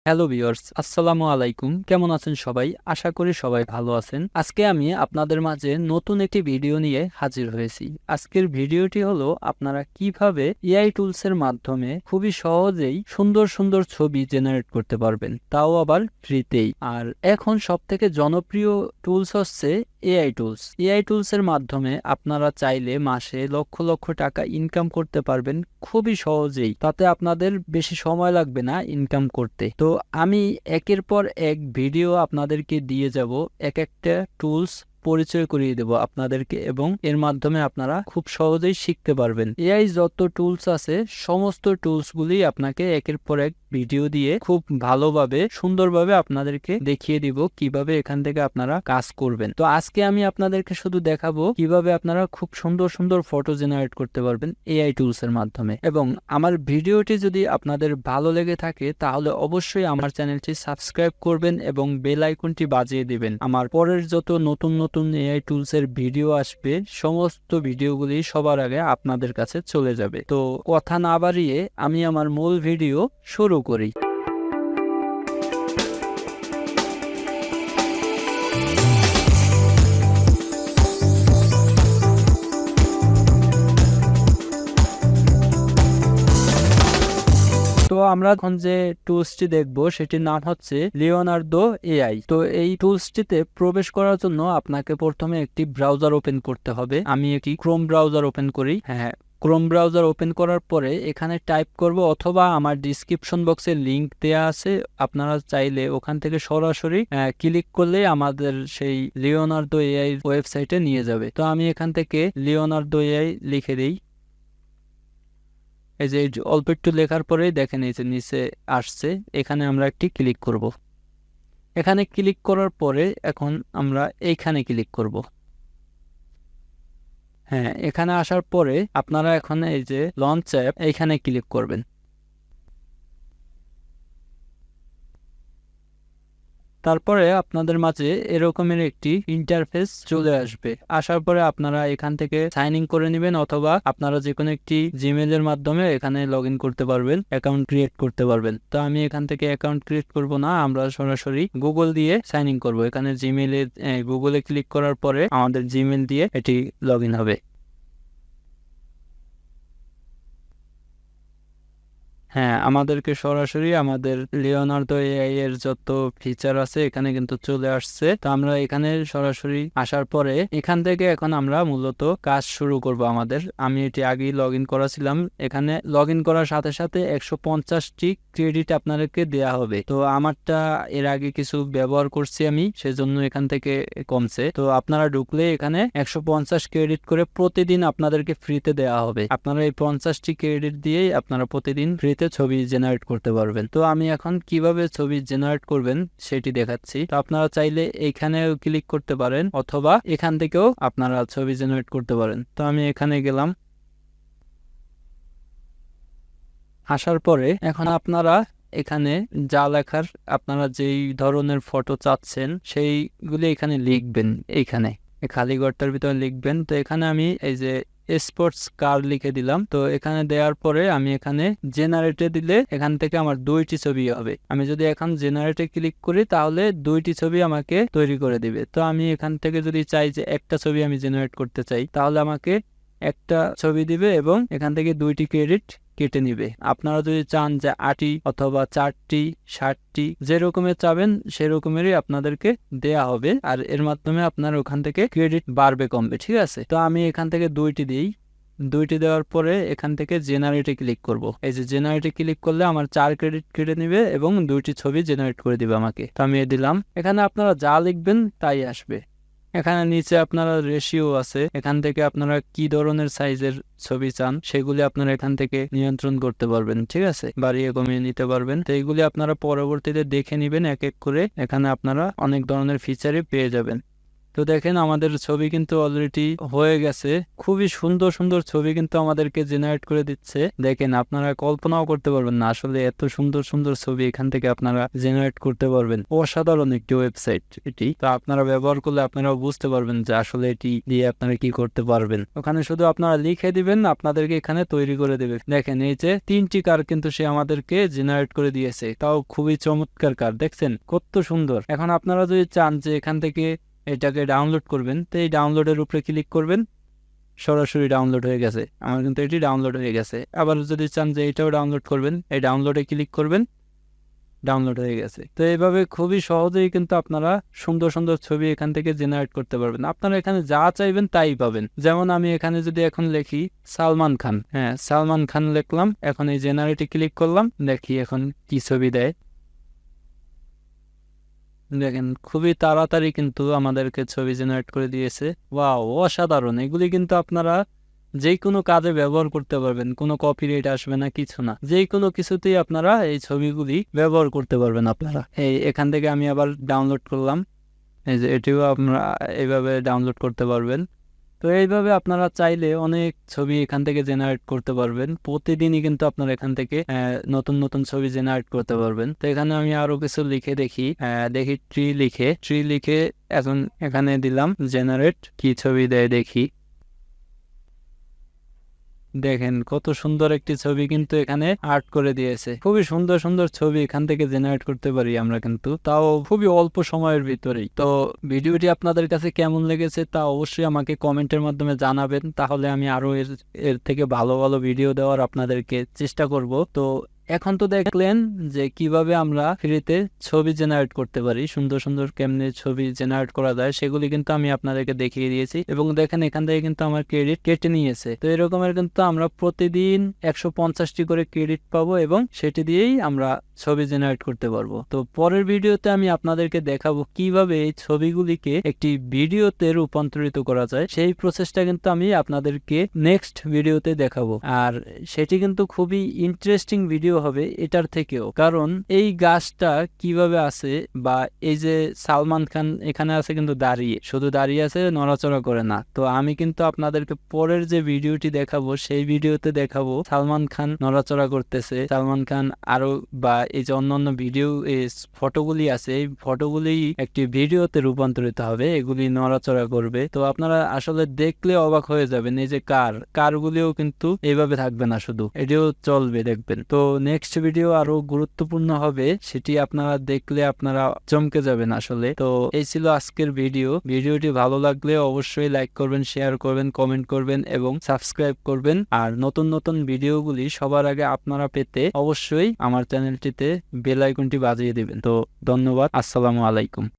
Hello viewers, আসসালামু আলাইকুম। কেমন আছেন সবাই? আশা করি সবাই ভালো আছেন। আজকে আমি আপনাদের মাঝে নতুন একটি ভিডিও নিয়ে হাজির হয়েছি। আজকের ভিডিওটি হলো আপনারা কিভাবে এআই টুলস এর মাধ্যমে খুবই সহজেই সুন্দর সুন্দর ছবি জেনারেট করতে পারবেন, তাও আবার ফ্রিতেই। আর এখন সবথেকে জনপ্রিয় টুলস হচ্ছে এআই টুলস। এআই টুলস এর মাধ্যমে আপনারা চাইলে মাসে লক্ষ লক্ষ টাকা ইনকাম করতে পারবেন খুবই সহজেই। তাতে আপনাদের বেশি সময় লাগবে না ইনকাম করতে। তো আমি একের পর এক ভিডিও আপনাদেরকে দিয়ে যাব, এক একটা টুলস পরিচয় করিয়ে দেব আপনাদেরকে, এবং এর মাধ্যমে আপনারা খুব সহজেই শিখতে পারবেন। এআই যত টুলস আছে সমস্ত টুলস গুলি আপনাকে একের পর এক ভিডিও দিয়ে খুব ভালোভাবে সুন্দরভাবে আপনাদেরকে দেখিয়ে দিব কিভাবে এখান থেকে আপনারা কাজ করবেন। তো আজকে আমি আপনাদেরকে শুধু দেখাবো কিভাবে আপনারা খুব সুন্দর সুন্দর ফটো জেনারেট করতে পারবেন এআই টুলস এর মাধ্যমে। এবং আমার ভিডিওটি যদি আপনাদের ভালো লেগে থাকে তাহলে অবশ্যই আমার চ্যানেলটি সাবস্ক্রাইব করবেন এবং বেল আইকনটি বাজিয়ে দিবেন। আমার পরের যত নতুন নতুন এআই টুলস এর ভিডিও আসবে সমস্ত ভিডিওগুলি সবার আগে আপনাদের কাছে চলে যাবে। তো কথা না বাড়িয়ে আমি আমার মূল ভিডিও শুরু করি। তো আমরা এখন যে টুলসটি দেখবো সেটির নাম হচ্ছে লিওনার্দো এআই। তো এই টুলসটিতে প্রবেশ করার জন্য আপনাকে প্রথমে একটি ব্রাউজার ওপেন করতে হবে। আমি একটি ক্রোম ব্রাউজার ওপেন করি। হ্যাঁ, ক্রোম ব্রাউজার ওপেন করার পরে এখানে টাইপ করব, অথবা আমার ডিসক্রিপশন বক্সে লিংক দেয়া আছে, আপনারা চাইলে ওখান থেকে সরাসরি ক্লিক করলে আমাদের সেই লিওনার্দো এআই ওয়েবসাইটে নিয়ে যাবে। তো আমি এখান থেকে লিওনার্দো এআই লিখে দিই। এই যে অল্প একটু লেখার পরেই দেখেন এই যে নিচে আসছে, এখানে আমরা একটি ক্লিক করব। এখানে ক্লিক করার পরে এখন আমরা এইখানে ক্লিক করব। হ্যাঁ, এখানে আসার পরে আপনারা এখন এই যে লঞ্চ অ্যাপ এইখানে ক্লিক করবেন। তারপরে আপনাদের মাঝে এরকমের একটি ইন্টারফেস চলে আসবে। আসার পরে আপনারা এখান থেকে সাইন ইন করে নেবেন, অথবা আপনারা যে কোনো একটি জিমেল এর মাধ্যমে এখানে লগ ইন করতে পারবেন, অ্যাকাউন্ট ক্রিয়েট করতে পারবেন। তো আমি এখান থেকে অ্যাকাউন্ট ক্রিয়েট করব না, আমরা সরাসরি গুগল দিয়ে সাইন ইন করবো। এখানে জিমেলে গুগলে ক্লিক করার পরে আমাদের জিমেল দিয়ে এটি লগ ইন হবে। হ্যাঁ, আমাদেরকে সরাসরি আমাদের লিওনার্দো এআই এর যত ফিচার আছে এখানে কিন্তু চলে আসছে। তো আমরা এখানে সরাসরি আসার পরে এখান থেকে এখন আমরা মূলত কাজ শুরু করব আমাদের। আমি এটি আগেই লগ ইন করেছিলাম। এখানে লগ ইন করার সাথে সাথে 150টি ক্রেডিট আপনাদেরকে দেয়া হবে। তো আমারটা এর আগে কিছু ব্যবহার করছি আমি, সেজন্য এখান থেকে কমছে। তো আপনারা ঢুকলে এখানে 150 ক্রেডিট করে প্রতিদিন আপনাদেরকে ফ্রিতে দেওয়া হবে। আপনারা এই 50টি ক্রেডিট দিয়েই আপনারা প্রতিদিন ফ্রিতে ছবি জেনারেট করতে পারবেন। তো আমি এখন কিভাবে ছবি জেনারেট করবেন সেটি দেখাচ্ছি। তো আপনারা চাইলে এইখানেও ক্লিক করতে পারেন, অথবা এখান থেকেও আপনারা ছবি জেনারেট করতে পারেন। তো আমি এখানে গেলাম। আসার পরে এখন আপনারা এখানে যা লেখার, আপনারা যেই ধরনের ফটো চাচ্ছেন সেইগুলি এখানে লিখবেন। এইখানে খালি ঘরটার ভিতরে লিখবেন। তো এখানে আমি এই যে স্পোর্টস কার লিখে দিলাম। তো এখানে দেওয়ার পরে আমি এখানে জেনারেটে দিলে এখান থেকে আমার 2টি ছবি হবে। আমি যদি এখন জেনারেটে ক্লিক করি তাহলে 2টি ছবি আমাকে তৈরি করে দিবে। তো আমি এখান থেকে যদি চাই যে একটা ছবি আমি জেনারেট করতে চাই তাহলে আমাকে একটা ছবি দিবে এবং এখান থেকে 2টি ক্রেডিট কেটে নিবে। আপনারা যদি চান যে 8টি অথবা 4টি 60টি যেরকমের চাবেন সেরকমেরই আপনাদেরকে দেয়া হবে, আর এর মাধ্যমে আপনার ওখান থেকে ক্রেডিট বাড়বে কমবে। ঠিক আছে, তো আমি এখান থেকে 2টি দিই। 2টি দেওয়ার পরে এখান থেকে জেনারেটে ক্লিক করব। এই যে জেনারেটে ক্লিক করলে আমার 4 ক্রেডিট কেটে নিবে এবং 2টি ছবি জেনারেট করে দিবে আমাকে। তো আমি দিলাম। এখানে আপনারা যা লিখবেন তাই আসবে। এখানে নিচে আপনারা রেশিও আছে, এখান থেকে আপনারা কি ধরনের সাইজের ছবি চান সেগুলি আপনারা এখান থেকে নিয়ন্ত্রণ করতে পারবেন। ঠিক আছে, বাড়িয়ে কমিয়ে নিতে পারবেন। তো এইগুলি আপনারা পরবর্তীতে দেখে নেবেন এক এক করে। এখানে আপনারা অনেক ধরনের ফিচারই পেয়ে যাবেন। তো তো দেখেন আমাদের ছবি কিন্তু অলরেডি হয়ে গেছে। খুবই সুন্দর সুন্দর ছবি কিন্তু আমাদেরকে জেনারেট করে দিচ্ছে। দেখেন আপনারা কল্পনাও করতে পারবেন না আসলে এত সুন্দর সুন্দর ছবি এখান থেকে আপনারা জেনারেট করতে পারবেন। অসাধারণ একটি ওয়েবসাইট এটি। তো আপনারা ব্যবহার করলে আপনারাও বুঝতে পারবেন যে আসলে এটি দিয়ে আপনারা কি করতে পারবেন। ওখানে শুধু আপনারা লিখে দিবেন, আপনাদেরকে এখানে তৈরি করে দেবে। দেখেন এই যে 3টি কার কিন্তু সে আমাদেরকে জেনারেট করে দিয়েছে, তাও খুবই চমৎকার কার। দেখছেন কত সুন্দর। এখন আপনারা যদি চান যে এখান থেকে এটাকে ডাউনলোড করবেন, তো এই ডাউনলোডের উপরে ক্লিক করবেন, সরাসরি ডাউনলোড হয়ে গেছে। আমার কিন্তু এটি ডাউনলোড হয়ে গেছে। আবার যদি চান যে এটাও ডাউনলোড করবেন, এই ডাউনলোডে ক্লিক করবেন, ডাউনলোড হয়ে গেছে। তো এইভাবে খুবই সহজেই কিন্তু আপনারা সুন্দর সুন্দর ছবি এখান থেকে জেনারেট করতে পারবেন। আপনারা এখানে যা চাইবেন তাই পাবেন। যেমন আমি এখানে যদি এখন লিখি সালমান খান, হ্যাঁ সালমান খান লিখলাম, এখন এই জেনারেটে ক্লিক করলাম, দেখি এখন কি ছবি দেয়। দেখেন খুবই তাড়াতাড়ি কিন্তু আমাদেরকে ছবি জেনারেট করে দিয়েছে। ওয়াও, অসাধারণ। এগুলি কিন্তু আপনারা যে কোনো কাজে ব্যবহার করতে পারবেন, কোনো কপিরাইট আসবে না, কিছু না। যে কোনো কিছুতেই আপনারা এই ছবিগুলি ব্যবহার করতে পারবেন আপনারা। এই এখান থেকে আমি আবার ডাউনলোড করলাম, এই যে এটিও আপনারা এইভাবে ডাউনলোড করতে পারবেন। তো এইভাবে আপনারা চাইলে অনেক ছবি এখান থেকে জেনারেট করতে পারবেন। প্রতিদিনই কিন্তু আপনারা এখান থেকে নতুন নতুন ছবি জেনারেট করতে পারবেন। তো এখানে আমি আরো কিছু লিখে দেখি, দেখি ট্রি লিখে এখন এখানে দিলাম জেনারেট, কি ছবি দেয় দেখি। দেখেন কত সুন্দর একটি ছবি কিন্তু এখানে আর্ট করে দিয়েছে। খুবই সুন্দর সুন্দর ছবি এখান থেকে জেনারেট করতে পারি আমরা কিন্তু, তাও খুবই অল্প সময়ের ভিতরেই। তো ভিডিওটি আপনাদের কাছে কেমন লেগেছে তা অবশ্যই আমাকে কমেন্টের মাধ্যমে জানাবেন, তাহলে আমি আরো এর থেকে ভালো ভালো ভিডিও দেওয়ার আপনাদেরকে চেষ্টা করব। তো এখন তো দেখলেন যে কিভাবে আমরা ফ্রিতে ছবি জেনারেট করতে পারি, সুন্দর সুন্দর কেমনে ছবি জেনারেট করা যায় সেগুলি কিন্তু আমি আপনাদেরকে দেখিয়ে দিয়েছি। এবং দেখেন এখান থেকে কিন্তু আমার ক্রেডিট কেটে নিয়েছে। তো এরকমের কিন্তু আমরা প্রতিদিন 150টি করে ক্রেডিট পাবো এবং সেটি দিয়েই আমরা ছবি জেনারেট করতে পারবো। তো পরের ভিডিওতে আমি আপনাদেরকে দেখাবো কিভাবে এই ছবিগুলিকে একটি ভিডিওতে রূপান্তরিত করা যায়। সেই প্রসেসটা কিন্তু আমি আপনাদেরকে নেক্সট ভিডিওতে দেখাবো। আর সেটি কিন্তু খুবই ইন্টারেস্টিং ভিডিও হবে এটার থেকেও, কারণ এই গাছটা কিভাবে আছে, বা এই যে সালমান খান এখানে আছে কিন্তু দাঁড়িয়ে, শুধু দাঁড়িয়ে আছে, নড়াচড়া করে না। তো আমি কিন্তু আপনাদেরকে পরের যে ভিডিওটি দেখাবো সেই ভিডিওতে দেখাবো সালমান খান নড়াচড়া করতেছে, সালমান খান আরো, বা এই যে অন্যান্য ভিডিও ফটোগুলি আছে, এই ফটোগুলি একটি ভিডিওতে রূপান্তরিত হবে, এগুলি নড়াচড়া করবে। তো আপনারা আসলে দেখলে অবাক হয়ে যাবেন। এই যে কারগুলিও কিন্তু এইভাবে থাকবে না, শুধু এটিও চলবে, দেখবেন। তো নেক্সট ভিডিও আরো গুরুত্বপূর্ণ হবে, সেটি আপনারা দেখলে আপনারা চমকে যাবেন আসলে। তো এই ছিল আজকের ভিডিওটি ভালো লাগলে অবশ্যই লাইক করবেন, শেয়ার করবেন, কমেন্ট করবেন এবং সাবস্ক্রাইব করবেন। আর নতুন নতুন ভিডিওগুলি সবার আগে আপনারা পেতে অবশ্যই আমার চ্যানেলটিতে বেল আইকনটি বাজিয়ে দিবেন। তো ধন্যবাদ, আসসালামু আলাইকুম।